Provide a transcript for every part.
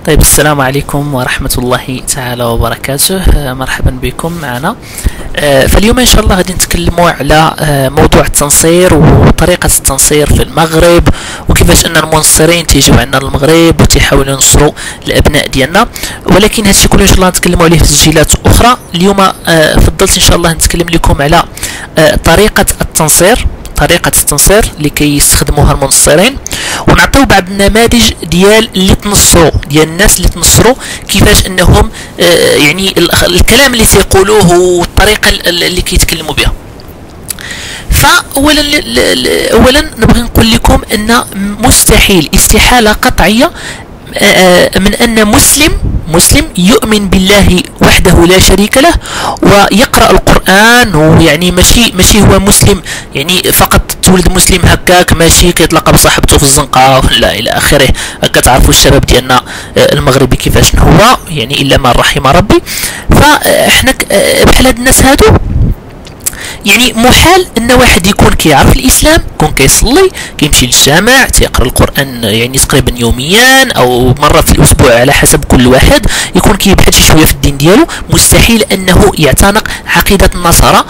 طيب، السلام عليكم ورحمة الله تعالى وبركاته. مرحبا بكم معنا. فاليوم إن شاء الله غادي نتكلموا على موضوع التنصير وطريقة التنصير في المغرب، وكيفاش أن المنصرين تيجيو عندنا للمغرب وتيحاولوا ينصروا الأبناء ديالنا. ولكن هادشي كله إن شاء الله نتكلموا عليه في تسجيلات أخرى. اليوم فضلت إن شاء الله نتكلم لكم على طريقة التنصير اللي كيستخدموها المنصرين، ونعطيو بعض النماذج ديال الناس اللي تنصروا، كيفاش انهم يعني الكلام اللي تيقولوه والطريقه اللي كيتكلموا بها. اولا نبغي نقول لكم ان استحاله قطعيه من ان مسلم يؤمن بالله وحده لا شريك له ويقرأ القرآن، ويعني ماشي هو مسلم يعني فقط تولد مسلم هكاك، ماشي كيتلاقى بصاحبته في الزنقة ولا إلى آخره. كتعرفوا الشباب ديالنا المغربي كيفاش هو، يعني إلا ما رحم ربي. فاحنا بحال هاد الناس هادو يعني محال ان واحد يكون كيعرف الاسلام، يكون كيصلي، كيمشي للجامع، تيقرا القران يعني تقريبا يوميا او مره في الاسبوع على حسب كل واحد، يكون كيبحث شويه في الدين ديالو. مستحيل انه يعتنق عقيده النصارى.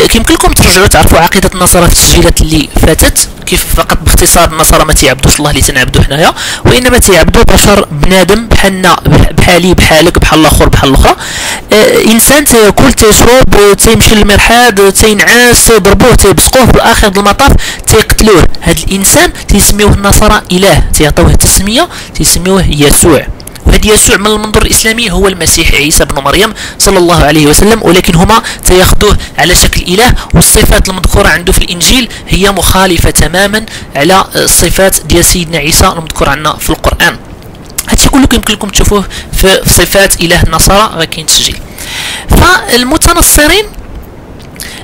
كيمكن لكم ترجعوا تعرفوا عقيده النصارى في التسجيلات اللي فاتت، كيف فقط باختصار النصارى ما تيعبدوش الله اللي تنعبدو حنايا، وانما تيعبدوا بشر بنادم بحالنا، بحالي بحالك، بحال الاخر بحال الاخرى. انسان تياكل تيشرب تيمشي للمرحاض تينعس تيضربوه تيبصقوه، في الاخر المطاف تيقتلوه. هذا الانسان تيسميوه النصارى اله، تيعطوه تسميه تيسميوه يسوع. وهذا يسوع من المنظور الاسلامي هو المسيح عيسى بن مريم صلى الله عليه وسلم، ولكن هما تياخذوه على شكل اله، والصفات المذكوره عنده في الانجيل هي مخالفه تماما على الصفات ديال سيدنا عيسى المذكور عندنا في القران. هادشي كله يمكن لكم تشوفوه في صفات اله النصارى، غير كاين تسجيل. فالمتنصرين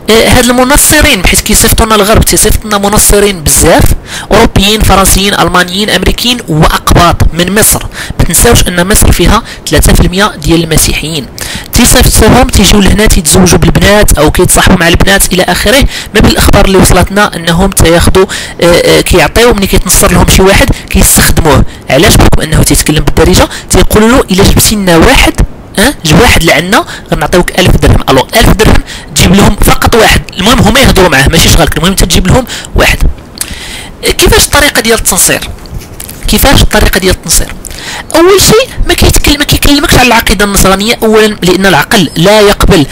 هاد المنصرين بحيث كيصيفطونا الغرب تيصيفطنا منصرين بزاف، اوروبيين فرنسيين المانيين امريكيين واقباط من مصر. ما تنساوش ان مصر فيها 3% ديال المسيحيين. تيصيفطوهم تيجيو لهنا تيتزوجوا بالبنات او كيتصاحبوا مع البنات الى اخره. ما بين الاخبار اللي وصلتنا انهم تياخذوا كيعطيو ملي كيتنصر لهم شي واحد كيستخدموه. علاش؟ بحكم انه تيتكلم بالدارجه، تيقولوا له الا جبتي لنا واحد جيب واحد لعنا غنعطيوك 1000 درهم. الو 1000 درهم تجيب لهم فقط واحد، المهم هما يهضروا معاه ماشي شغالك، المهم انت تجيب لهم واحد. كيفاش الطريقه ديال التنصير؟ اول شيء ما كيكلمكش على العقيده النصرانيه اولا، لان العقل لا يقبل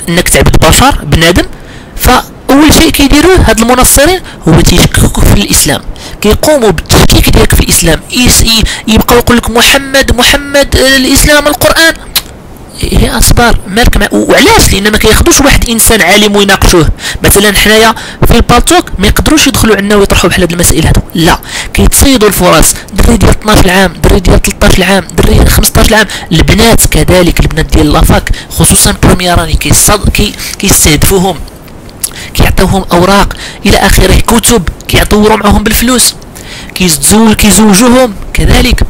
انك تعبد بشر بنادم. فاول شيء كيديروه هاد المنصرين هو تيشككوك في الاسلام، كيقوموا بالتشكيك ديالك في الاسلام. يبقاو يقول لك محمد الاسلام القران. هي اصبر مالك وعلاش؟ لان ما كياخذوش واحد انسان عالم ويناقشوه. مثلا حنايا في البالتوك ما يقدروش يدخلوا عندنا ويطرحوا بحال هاد المسائل هادو، لا كيتصيدوا الفرص. دري ديال 12 عام، دري ديال 13 عام، دري 15 عام، البنات كذلك، البنات ديال لافاك خصوصا برومييراني كيستهدفوهم، كيعطيوهم اوراق الى اخره، كتب كيعطيوروا معاهم بالفلوس، كيزوجوهم كذلك.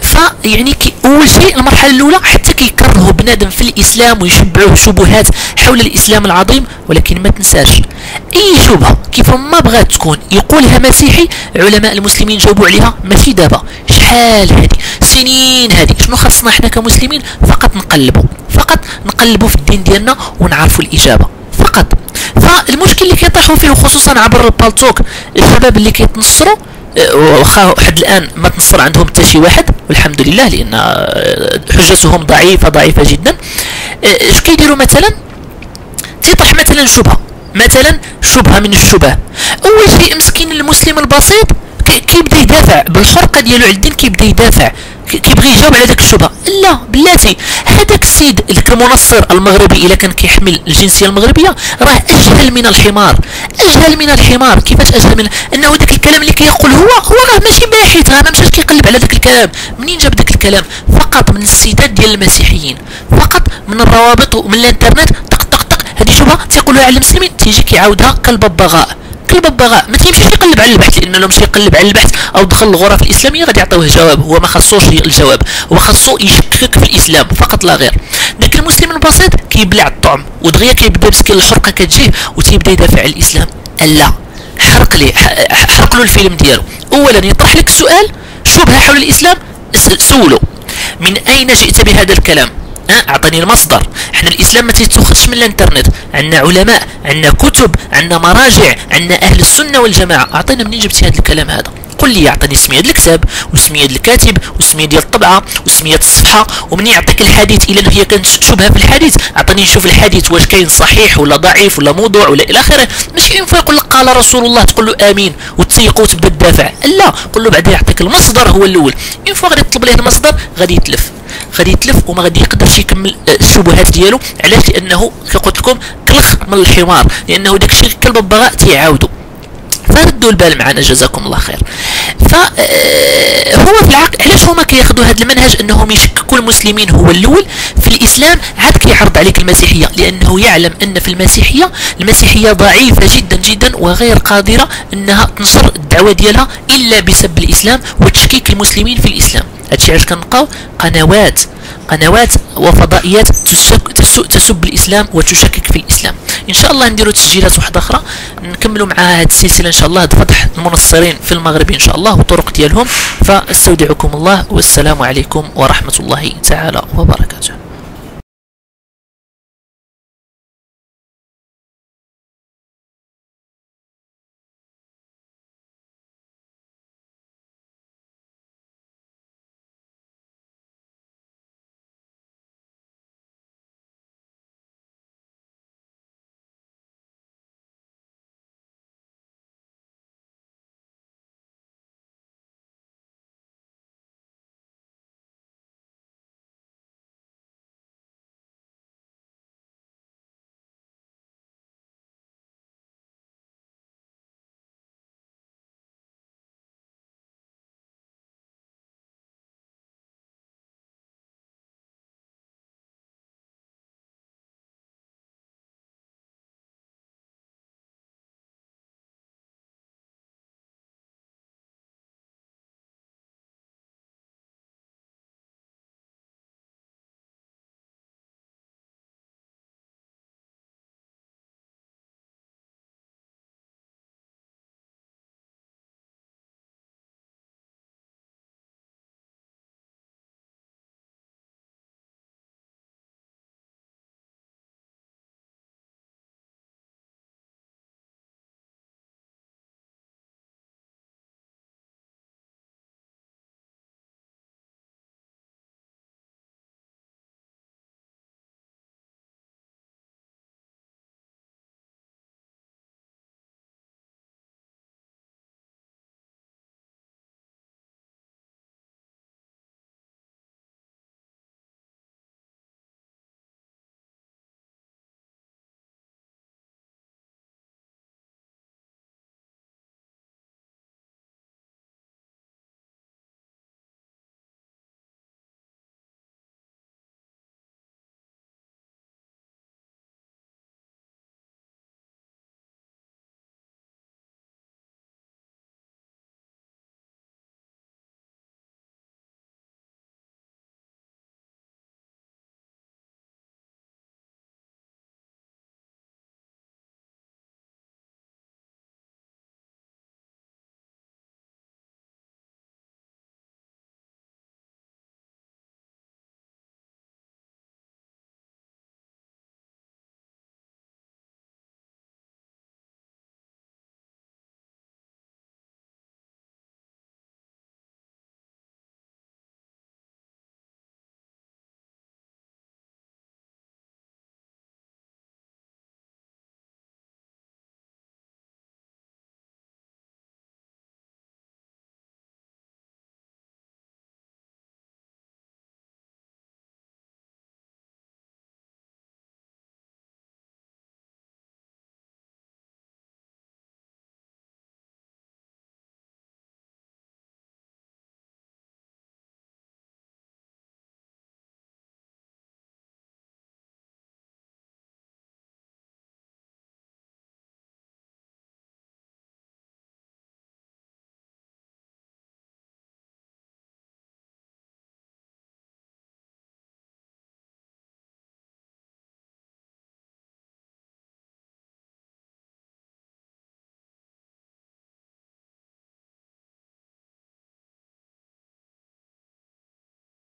فيعني اول شيء المرحله الاولى حتى كيكرهوا بنادم في الاسلام ويشبعوه شبهات حول الاسلام العظيم. ولكن ما تنساش اي شبهه كيف ما بغات تكون يقولها مسيحي، علماء المسلمين جاوبوا عليها ماشي دابا، شحال هذه سنين هذه. شنو خاصنا حنا كمسلمين؟ فقط نقلبوا في الدين ديالنا ونعرفوا الاجابه فقط. فالمشكل اللي كيطيحوا فيه خصوصا عبر البالتوك الشباب اللي كيتنصروا، واخا حد الان ما تنصر عندهم حتى شي واحد والحمد لله، لان حجتهم ضعيفه جدا. اش كيديروا؟ مثلا تيطرح مثلا شبهه من الشبه. اول شيء مسكين المسلم البسيط كيبدا يدافع بالحرقه ديالو على الدين، كيبدا يدافع كيبغي يجاوب على داك الشبهه. لا بلاتي، هذاك السيد المنصر المغربي الا كان كيحمل الجنسيه المغربيه راه اجهل من الحمار. كيفاش اجهل من انه داك الكلام اللي كيقول هو راه ماشي باحث، راه ما مشاش كيقلب على داك الكلام. منين جاب داك الكلام؟ فقط من السيتات ديال المسيحيين، فقط من الروابط ومن الانترنت. طق هذه شبهه تيقولوها على المسلمين، تيجي كيعاودها كالببغاء. ما تيمشيش يقلب على البحث، لانه لو مشى يقلب على البحث او دخل الغرف الاسلاميه غادي يعطيوه جواب. هو ما خاصوش الجواب، هو خاصو يشكك في الاسلام فقط لا غير. داك المسلم البسيط كيبلع الطعم ودغيا كيبدا مسكين الحرقه كتجيه وتيبدا يدافع على الاسلام. لا، حرق له الفيلم ديالو. اولا يطرح لك السؤال شبهه حول الاسلام، سولوا من أين جئت بهذا الكلام؟ أعطني المصدر. احنا الإسلام ما تيتخرجش من الانترنت، عندنا علماء، عندنا كتب، عندنا مراجع، عندنا أهل السنة والجماعة. أعطينا منين جبتي هذا الكلام هذا؟ قل لي، يعطيني سمية الكتاب وسمية الكاتب وسمية ديال الطبعة وسمية الصفحة، ومن يعطيك الحديث إلا هي كانت شبهة في الحديث أعطيني نشوف الحديث واش كاين صحيح ولا ضعيف ولا موضوع ولا إلى آخره. ماشي ينفع يقول لك قال رسول الله تقول له آمين وتسيق وتبدا تدافع، لا، قل له بعدا يعطيك المصدر هو الأول. ينفع غادي تطلب ليه المصدر غادي يتلف وما غادي يقدرش يكمل الشبهات ديالو. علاش؟ لأنه كقلت لكم كلخ من الحمار، لأنه داكشي كلب البغاء تيعاودو. فردوا البال معنا جزاكم الله خير. فهو في العقل علاش هما كياخذوا هذا المنهج انهم يشككوا المسلمين هو الاول في الاسلام، عاد كيعرض عليك المسيحيه، لانه يعلم ان في المسيحيه ضعيفه جدا جدا وغير قادره انها تنشر الدعوه ديالها الا بسب الاسلام وتشكيك المسلمين في الاسلام. هادشي علاش كنلقاو قنوات وفضائيات تسب الاسلام وتشكك في الاسلام. ان شاء الله نديروا تسجيلات واحده اخرى نكملوا مع هذه السلسله ان شاء الله، فضح المنصرين في المغرب ان شاء الله والطرق ديالهم. فاستودعكم الله والسلام عليكم ورحمه الله تعالى وبركاته.